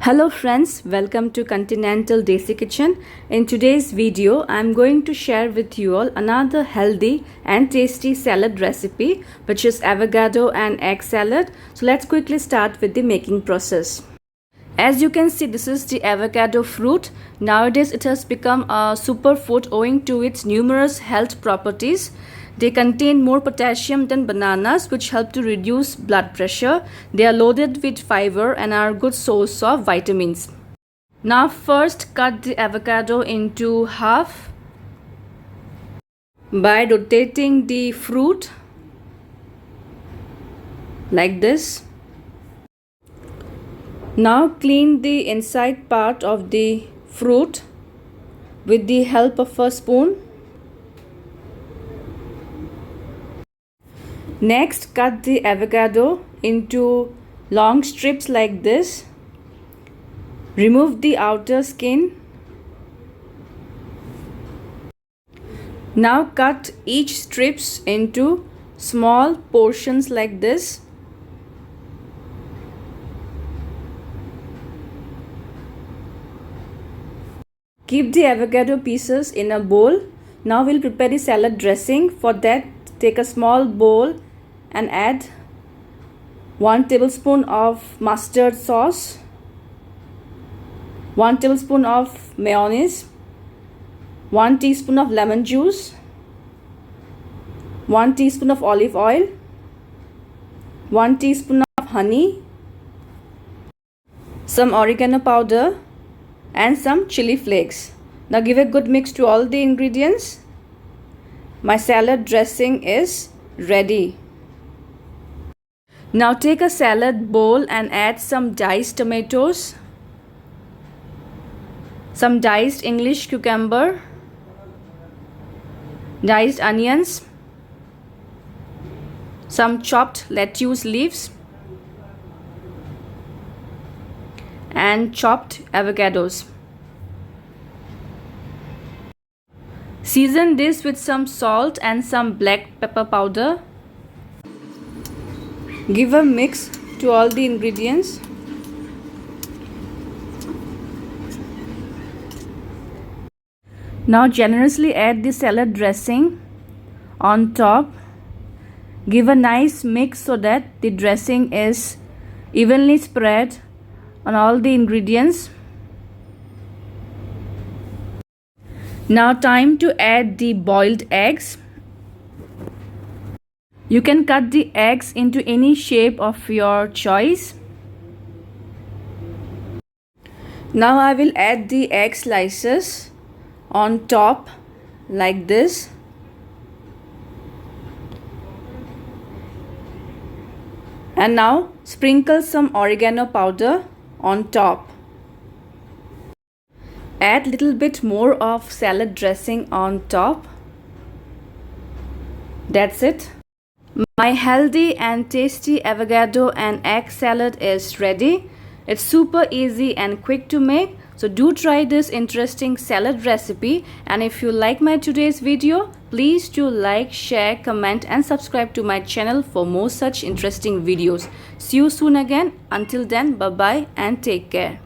Hello friends, welcome to Continental Desi Kitchen. In today's video, I'm going to share with you all another healthy and tasty salad recipe, which is avocado and egg salad. So let's quickly start with the making process. As you can see, this is the avocado fruit. Nowadays, it has become a superfood owing to its numerous health properties. They contain more potassium than bananas, which help to reduce blood pressure. They are loaded with fiber and are a good source of vitamins. Now first cut the avocado into half by rotating the fruit like this. Now clean the inside part of the fruit with the help of a spoon. Next, cut the avocado into long strips like this. Remove the outer skin. Now cut each strips into small portions like this. Keep the avocado pieces in a bowl. Now we'll prepare the salad dressing. For that, take a small bowl and add 1 tablespoon of mustard sauce, 1 tablespoon of mayonnaise, 1 teaspoon of lemon juice, 1 teaspoon of olive oil, 1 teaspoon of honey, some oregano powder and some chili flakes. Now give a good mix to all the ingredients. My salad dressing is ready. Now take a salad bowl and add some diced tomatoes, some diced English cucumber, diced onions, some chopped lettuce leaves, and chopped avocados. Season this with some salt and some black pepper powder. Give a mix to all the ingredients. Now generously add the salad dressing on top. Give a nice mix so that the dressing is evenly spread on all the ingredients. Now time to add the boiled eggs. You can cut the eggs into any shape of your choice. Now I will add the egg slices on top like this. And now sprinkle some oregano powder on top. Add little bit more of salad dressing on top. That's it. My healthy and tasty avocado and egg salad is ready. It's super easy and quick to make. So do try this interesting salad recipe. And if you like my today's video, please do like, share, comment and subscribe to my channel for more such interesting videos. See you soon again. Until then, bye bye and take care.